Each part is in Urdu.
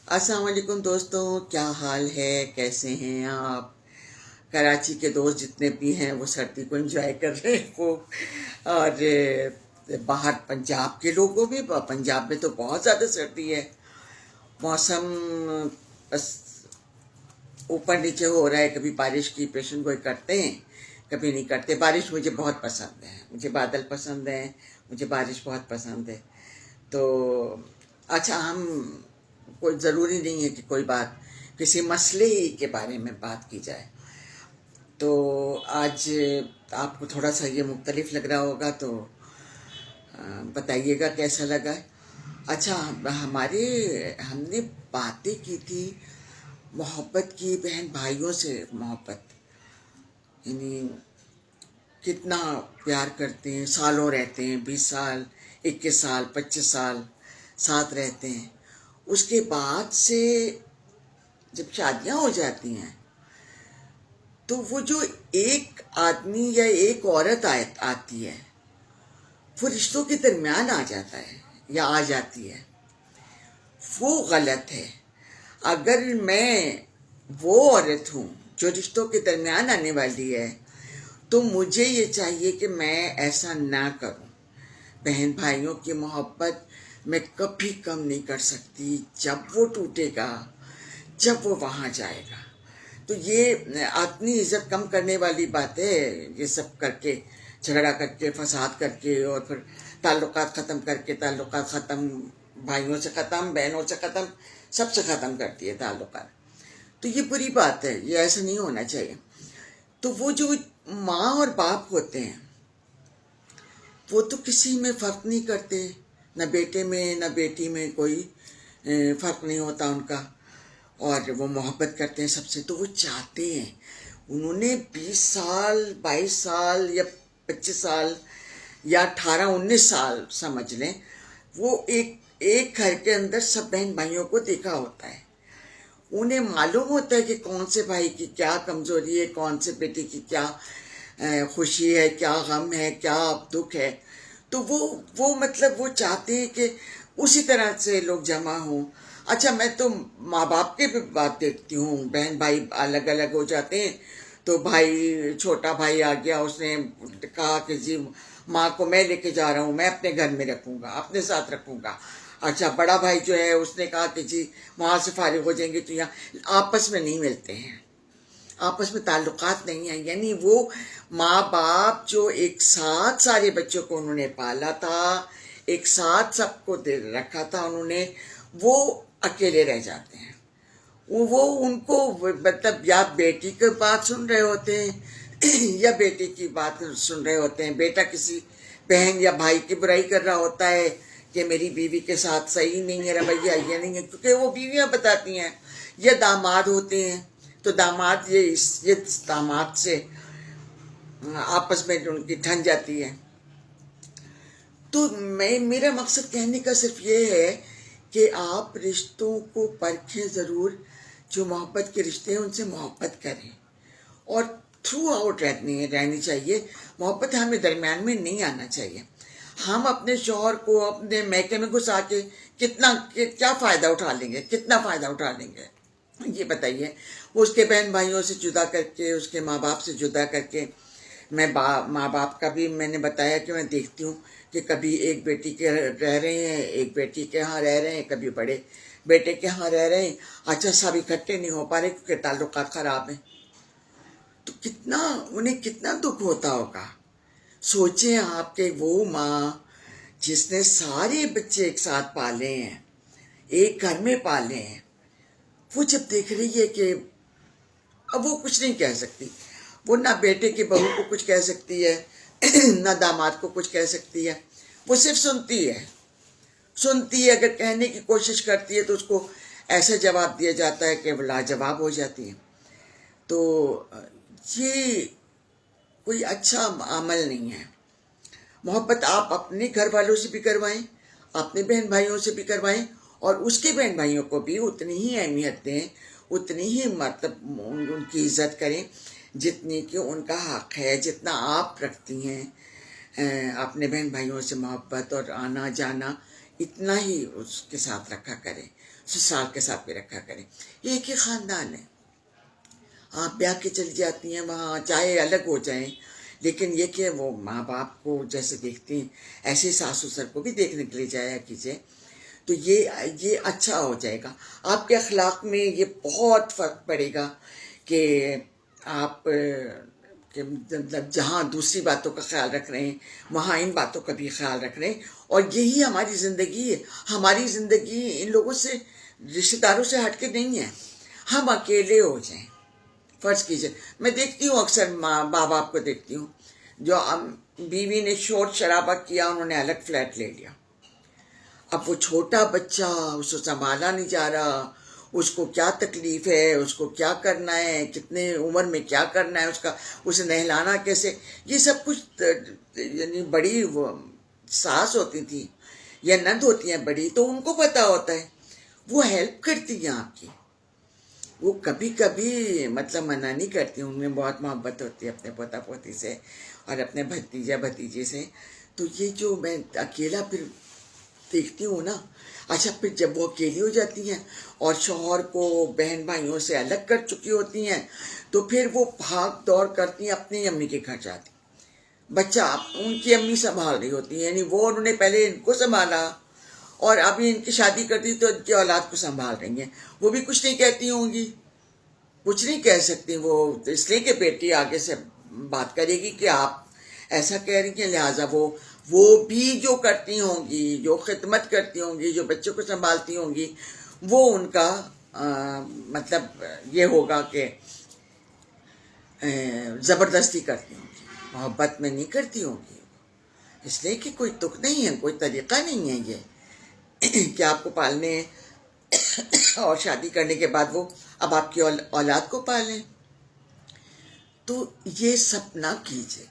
السلام علیکم دوستوں، کیا حال ہے؟ کیسے ہیں آپ؟ کراچی کے دوست جتنے بھی ہیں وہ سردی کو انجوائے کر رہے ہیں خوب، اور باہر پنجاب کے لوگوں بھی، پنجاب میں تو بہت زیادہ سردی ہے۔ موسم بس اوپر نیچے ہو رہا ہے، کبھی بارش کی پیشن گوئی کرتے ہیں، کبھی نہیں کرتے۔ بارش مجھے بہت پسند ہے، مجھے بادل پسند ہیں، مجھے بارش بہت پسند ہے۔ تو اچھا، ہم کوئی ضروری نہیں ہے کہ کوئی بات کسی مسئلے ہی کے بارے میں بات کی جائے۔ تو آج آپ کو تھوڑا سا یہ مختلف لگ رہا ہوگا، تو بتائیے گا کیسا لگا۔ اچھا، ہم نے باتیں کی تھی محبت کی، بہن بھائیوں سے محبت، یعنی کتنا پیار کرتے ہیں، سالوں رہتے ہیں، 20 سال، 21 سال، 25 سال ساتھ رہتے ہیں۔ اس کے بعد سے جب شادیاں ہو جاتی ہیں تو وہ جو ایک آدمی یا ایک عورت آتی ہے، وہ رشتوں کے درمیان آ جاتا ہے یا آ جاتی ہے، وہ غلط ہے۔ اگر میں وہ عورت ہوں جو رشتوں کے درمیان آنے والی ہے تو مجھے یہ چاہیے کہ میں ایسا نہ کروں۔ بہن بھائیوں کی محبت میں کبھی کم نہیں کر سکتی۔ جب وہ ٹوٹے گا، جب وہ وہاں جائے گا، تو یہ اپنی عزت کم کرنے والی بات ہے۔ یہ سب کر کے، جھگڑا کر کے، فساد کر کے، اور پھر تعلقات ختم کر کے، تعلقات ختم، بھائیوں سے ختم، بہنوں سے ختم، سب سے ختم کرتی ہے تعلقات۔ تو یہ بری بات ہے، یہ ایسا نہیں ہونا چاہیے۔ تو وہ جو ماں اور باپ ہوتے ہیں وہ تو کسی میں فرق نہیں کرتے، نہ بیٹے میں نہ بیٹی میں کوئی فرق نہیں ہوتا ان کا، اور وہ محبت کرتے ہیں سب سے۔ تو وہ چاہتے ہیں، انہوں نے 20 سال، 22 سال یا 25 سال یا 18 19 سال سمجھ لیں، وہ ایک گھر کے اندر سب بہن بھائیوں کو دیکھا ہوتا ہے۔ انہیں معلوم ہوتا ہے کہ کون سے بھائی کی کیا کمزوری ہے، کون سے بیٹے کی کیا خوشی ہے، کیا غم ہے، کیا دکھ ہے۔ تو وہ مطلب وہ چاہتے ہیں کہ اسی طرح سے لوگ جمع ہوں۔ اچھا، میں تو ماں باپ کے بھی بات دیکھتی ہوں، بہن بھائی الگ الگ ہو جاتے ہیں تو بھائی، چھوٹا بھائی آ گیا، اس نے کہا کہ جی ماں کو میں لے کے جا رہا ہوں، میں اپنے گھر میں رکھوں گا، اپنے ساتھ رکھوں گا۔ اچھا، بڑا بھائی جو ہے اس نے کہا کہ جی وہاں سے فارغ ہو جائیں گے تو یہاں، آپس میں نہیں ملتے ہیں، آپس میں تعلقات نہیں ہیں۔ یعنی وہ ماں باپ جو ایک ساتھ سارے بچوں کو انہوں نے پالا تھا، ایک ساتھ سب کو رکھا تھا انہوں نے، وہ اکیلے رہ جاتے ہیں۔ وہ ان کو مطلب یا بیٹی کی بات سن رہے ہوتے ہیں یا بیٹے کی بات سن رہے ہوتے ہیں۔ بیٹا کسی بہن یا بھائی کی برائی کر رہا ہوتا ہے کہ میری بیوی کے ساتھ صحیح نہیں ہے رویہ، یہ نہیں ہے، کیونکہ وہ بیویاں بتاتی ہیں، یا داماد ہوتے ہیں تو داماد یہ داماد سے آپس میں ان کی ٹھن جاتی ہے۔ تو میرا مقصد کہنے کا صرف یہ ہے کہ آپ رشتوں کو پرکھیں ضرور، جو محبت کے رشتے ہیں ان سے محبت کریں، اور تھرو آؤٹ رہنی چاہیے۔ محبت ہمیں درمیان میں نہیں آنا چاہیے۔ ہم اپنے شوہر کو اپنے میکے میں گھسا کے کیا فائدہ اٹھا لیں گے، کتنا فائدہ اٹھا لیں گے، یہ بتائیے۔ وہ اس کے بہن بھائیوں سے جدا کر کے، اس کے ماں باپ سے جدا کر کے، ماں باپ کا بھی میں نے بتایا کہ میں دیکھتی ہوں کہ کبھی ایک بیٹی کے رہ رہے ہیں، ایک بیٹی کے ہاں رہ رہے ہیں، کبھی بڑے بیٹے کے ہاں رہ رہے ہیں۔ اچھا، سب اکٹھے نہیں ہو پا رہے کیونکہ تعلقات خراب ہیں۔ تو انہیں کتنا دکھ ہوتا ہوگا۔ سوچیں آپ کہ وہ ماں جس نے سارے بچے ایک ساتھ پالے ہیں، ایک گھر میں پالے ہیں، وہ جب دیکھ رہی ہے کہ اب وہ کچھ نہیں کہہ سکتی، وہ نہ بیٹے کی بہو کو کچھ کہہ سکتی ہے نہ داماد کو کچھ کہہ سکتی ہے، وہ صرف سنتی ہے۔ اگر کہنے کی کوشش کرتی ہے تو اس کو ایسا جواب دیا جاتا ہے کہ وہ لاجواب ہو جاتی ہے۔ تو یہ کوئی اچھا عمل نہیں ہے۔ محبت آپ اپنے گھر والوں سے بھی کروائیں، اپنے بہن بھائیوں سے بھی کروائیں، اور اس کے بہن بھائیوں کو بھی اتنی ہی اہمیت دیں، اتنی ہی مطلب ان کی عزت کریں جتنی کہ ان کا حق ہے۔ جتنا آپ رکھتی ہیں اپنے بہن بھائیوں سے محبت اور آنا جانا، اتنا ہی اس کے ساتھ رکھا کریں۔ سسرال کے ساتھ بھی رکھا کریں. یہ ایک ہی خاندان ہے. آپ بیاہ کے چلی جاتی ہیں وہاں، چاہے الگ ہو جائیں، لیکن یہ کہ وہ ماں باپ کو جیسے دیکھتی ہیں ایسے ساس سسر کو بھی دیکھنے کے لیے جایا کیجیے. تو یہ اچھا ہو جائے گا. آپ کے اخلاق میں یہ بہت فرق پڑے گا کہ آپ کہ مطلب جہاں دوسری باتوں کا خیال رکھ رہے ہیں وہاں ان باتوں کا بھی خیال رکھ رہے ہیں. اور یہی ہماری زندگی ہے. ہماری زندگی ان لوگوں سے، رشتے داروں سے ہٹ کے نہیں ہے. ہم اکیلے ہو جائیں. فرض کیجیے، میں دیکھتی ہوں اکثر ماں باپ کو دیکھتی ہوں جو بیوی نے شور شرابہ کیا، انہوں نے الگ فلیٹ لے لیا. اب وہ چھوٹا بچہ، اس کو سنبھالا نہیں جا رہا، اس کو کیا تکلیف ہے، اس کو کیا کرنا ہے، کتنے عمر میں کیا کرنا ہے، اسے نہلانا کیسے، یہ سب کچھ یعنی بڑی وہ ساس ہوتی تھی یا نند ہوتی ہیں بڑی، تو ان کو پتہ ہوتا ہے. وہ ہیلپ کرتی ہیں آپ کی. وہ کبھی کبھی مطلب منع نہیں کرتی. ان میں بہت محبت ہوتی ہے اپنے پوتا پوتی سے اور اپنے بھتیجا بھتیجے سے. تو یہ جو میں اکیلا پھر دیکھتی ہوں نا. اچھا پھر جب وہ اکیلی ہو جاتی ہیں اور شوہر کو بہن بھائیوں سے الگ کر چکی ہوتی ہیں، تو پھر وہ بھاگ دوڑ کرتی ہیں اپنی امی کے گھر جاتی. بچہ ان کی امی سنبھال رہی ہوتی ہیں، یعنی وہ انہوں نے پہلے ان کو سنبھالا اور ابھی ان کی شادی کر دی تو ان کی اولاد کو سنبھال رہی ہیں. وہ بھی کچھ نہیں کہتی ہوں گی، کچھ نہیں کہہ سکتی وہ، اس لیے کہ بیٹی آگے سے بات کرے گی کہ آپ ایسا کہہ رہی ہیں، لہٰذا وہ بھی جو کرتی ہوں گی، جو خدمت کرتی ہوں گی، جو بچوں کو سنبھالتی ہوں گی، وہ ان کا مطلب یہ ہوگا کہ زبردستی کرتی ہوں گی، محبت میں نہیں کرتی ہوں گی. اس لیے کہ کوئی تک نہیں ہے، کوئی طریقہ نہیں ہے یہ کہ آپ کو پالنے اور شادی کرنے کے بعد وہ اب آپ کی اولاد کو پالیں. تو یہ سب نہ کیجیے.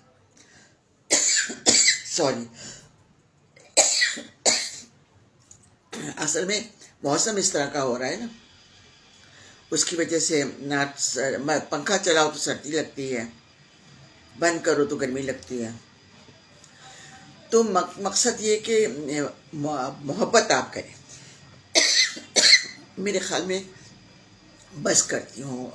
سوری، اصل میں موسم اس طرح کا ہو رہا ہے نا، اس کی وجہ سے پنکھا چلاؤ تو سردی لگتی ہے، بند کرو تو گرمی لگتی ہے. تو مقصد یہ کہ محبت آپ کریں. میرے خیال میں بس کرتی ہوں.